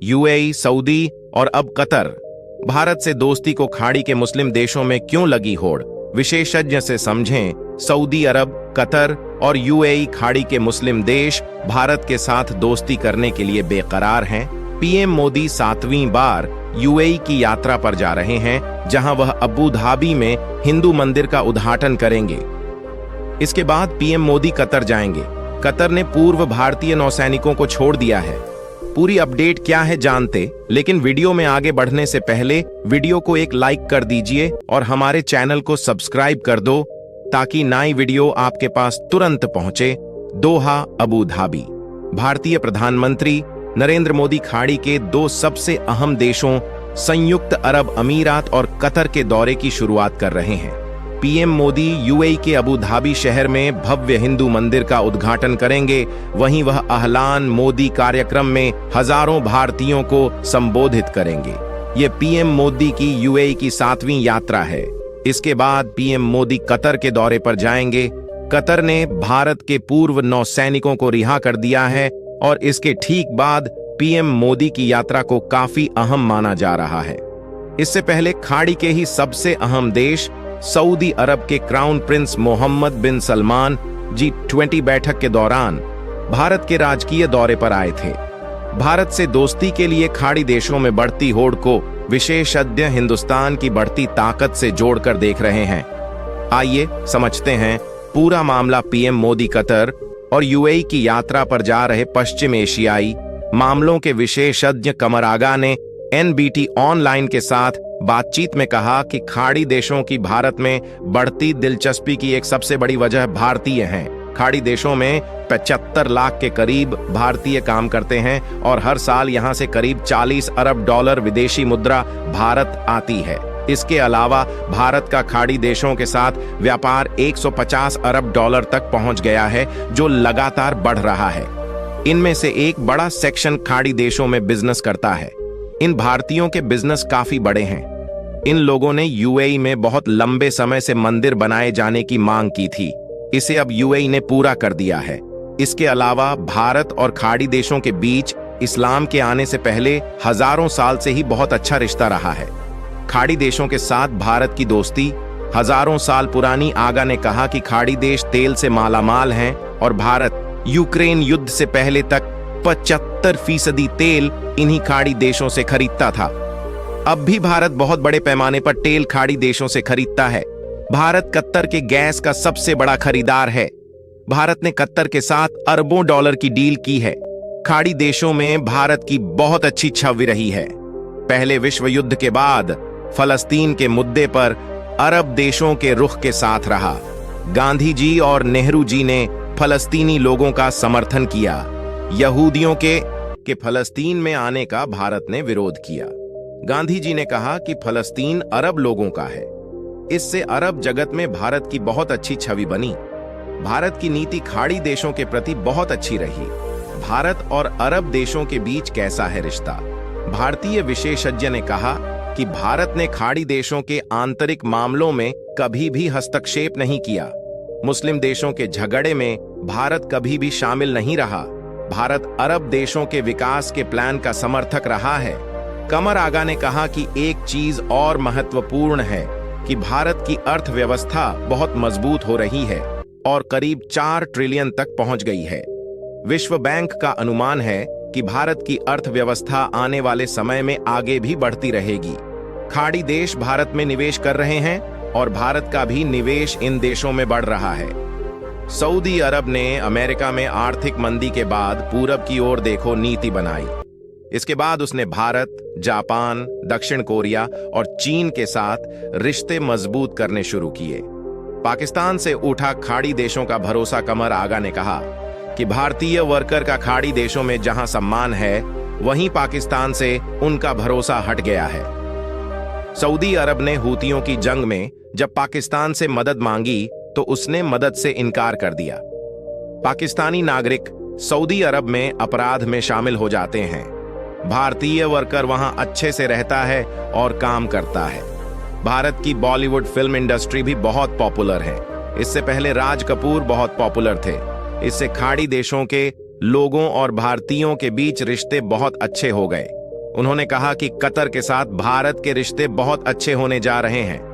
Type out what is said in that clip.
UAE, Saudi और अब Qatar. Bharat से दोस्ती को खाड़ी के मुस्लिम देशों में क्यों लगी होड़, विशेषज्ञ से समझें। सऊदी अरब, कतर और यूएई खाड़ी के मुस्लिम देश भारत के साथ दोस्ती करने के लिए बेकरार हैं। पीएम मोदी 7वीं बार यूएई की यात्रा पर जा रहे हैं, जहां वह अबू धाबी में हिंदू मंदिर का उद्घाटन करेंगे। इसके बाद पीएम मोदी कतर जाएंगे। कतर ने पूर्व भारतीय नौसैनिकों को छोड़ दिया है। पूरी अपडेट क्या है जानते, लेकिन वीडियो में आगे बढ़ने से पहले वीडियो को एक लाइक कर दीजिए और हमारे चैनल को सब्सक्राइब कर दो ताकि नई वीडियो आपके पास तुरंत पहुंचे। दोहा, अबू धाबी। भारतीय प्रधानमंत्री नरेंद्र मोदी खाड़ी के दो सबसे अहम देशों संयुक्त अरब अमीरात और कतर के दौरे की शुरुआत कर रहे हैं। पीएम मोदी यूएई के अबू धाबी शहर में भव्य हिंदू मंदिर का उद्घाटन करेंगे। वहीं वह अहलान मोदी कार्यक्रम में हजारों भारतीयों को संबोधित करेंगे। ये पीएम मोदी की यूएई की 7वीं यात्रा है। इसके बाद पीएम मोदी कतर के दौरे पर जाएंगे। कतर ने भारत के पूर्व नौसैनिकों को रिहा कर दिया है और इसके ठीक बाद पीएम मोदी की यात्रा को काफी अहम माना जा रहा है। इससे पहले खाड़ी के ही सबसे अहम देश सऊदी अरब के क्राउन प्रिंस मोहम्मद बिन सलमान G20 बैठक के दौरान भारत के राजकीय दौरे पर आए थे। भारत से दोस्ती के लिए खाड़ी देशों में बढ़ती होड़ को विशेषज्ञ हिंदुस्तान की बढ़ती ताकत से जोड़कर देख रहे हैं। आइए समझते हैं पूरा मामला। पीएम मोदी कतर और यूएई की यात्रा पर जा रहे पश्चिम एशियाई मामलों के विशेषज्ञ कमर आगा ने एनबीटी ऑनलाइन के साथ बातचीत में कहा कि खाड़ी देशों की भारत में बढ़ती दिलचस्पी की एक सबसे बड़ी वजह भारतीय हैं। खाड़ी देशों में 75 लाख के करीब भारतीय काम करते हैं और हर साल यहां से करीब 40 अरब डॉलर विदेशी मुद्रा भारत आती है। इसके अलावा भारत का खाड़ी देशों के साथ व्यापार 150 अरब डॉलर तक पहुंच गया है, जो लगातार बढ़ रहा है। इनमें से एक बड़ा सेक्शन खाड़ी देशों में बिजनेस करता है। इन भारतीयों के बिजनेस काफी बड़े हैं। इन लोगों ने यूएई में बहुत लंबे समय से मंदिर बनाए जाने की मांग की थी। इसे अब यूएई ने पूरा कर दिया है। इसके अलावा भारत और खाड़ी देशों के बीच इस्लाम के आने से पहले हजारों साल से ही बहुत अच्छा रिश्ता रहा है। खाड़ी देशों के साथ भारत की दोस्ती हजारों साल पुरानी। आगा ने कहा कि खाड़ी देश तेल से मालामाल हैं और भारत यूक्रेन युद्ध से पहले तक 75% तेल इन्हीं खाड़ी देशों से खरीदता था। अब भी भारत बहुत बड़े पैमाने पर तेल खाड़ी देशों से खरीदता है। भारत कतर के गैस का सबसे बड़ा खरीदार है। भारत ने कतर के साथ अरबों डॉलर की डील की है। खाड़ी देशों में भारत की बहुत अच्छी छवि रही है। पहले विश्व युद्ध के बाद फलस्तीन के मुद्दे पर अरब देशों के रुख के साथ रहा। गांधी जी और नेहरू जी ने फलस्तीनी लोगों का समर्थन किया। यहूदियों के फलस्तीन में आने का भारत ने विरोध किया। गांधी जी ने कहा कि फलस्तीन अरब लोगों का है। इससे अरब जगत में भारत की बहुत अच्छी छवि बनी। भारत की नीति खाड़ी देशों के प्रति बहुत अच्छी रही। भारत और अरब देशों के बीच कैसा है रिश्ता? भारतीय विशेषज्ञ ने कहा कि भारत ने खाड़ी देशों के आंतरिक मामलों में कभी भी हस्तक्षेप नहीं किया। मुस्लिम देशों के झगड़े में भारत कभी भी शामिल नहीं रहा। भारत अरब देशों के विकास के प्लान का समर्थक रहा है। कमर आगा ने कहा कि एक चीज और महत्वपूर्ण है कि भारत की अर्थव्यवस्था बहुत मजबूत हो रही है और करीब 4 ट्रिलियन तक पहुंच गई है। विश्व बैंक का अनुमान है कि भारत की अर्थव्यवस्था आने वाले समय में आगे भी बढ़ती रहेगी। खाड़ी देश भारत में निवेश कर रहे हैं और भारत का भी निवेश इन देशों में बढ़ रहा है। सऊदी अरब ने अमेरिका में आर्थिक मंदी के बाद पूरब की ओर देखो नीति बनाई। इसके बाद उसने भारत, जापान, दक्षिण कोरिया और चीन के साथ रिश्ते मजबूत करने शुरू किए। पाकिस्तान से उठा खाड़ी देशों का भरोसा। कमर आगा ने कहा कि भारतीय वर्कर का खाड़ी देशों में जहां सम्मान है, वहीं पाकिस्तान से उनका भरोसा हट गया है। सऊदी अरब ने हूतियों की जंग में जब पाकिस्तान से मदद मांगी तो उसने मदद से इनकार कर दिया। पाकिस्तानी नागरिक सऊदी अरब में अपराध में शामिल हो जाते हैं। भारतीय वर्कर वहां अच्छे से रहता है और काम करता है। भारत की बॉलीवुड फिल्म इंडस्ट्री भी बहुत पॉपुलर है। इससे पहले राज कपूर बहुत पॉपुलर थे। इससे खाड़ी देशों के लोगों और भारतीयों के बीच रिश्ते बहुत अच्छे हो गए। उन्होंने कहा कि कतर के साथ भारत के रिश्ते बहुत अच्छे होने जा रहे हैं।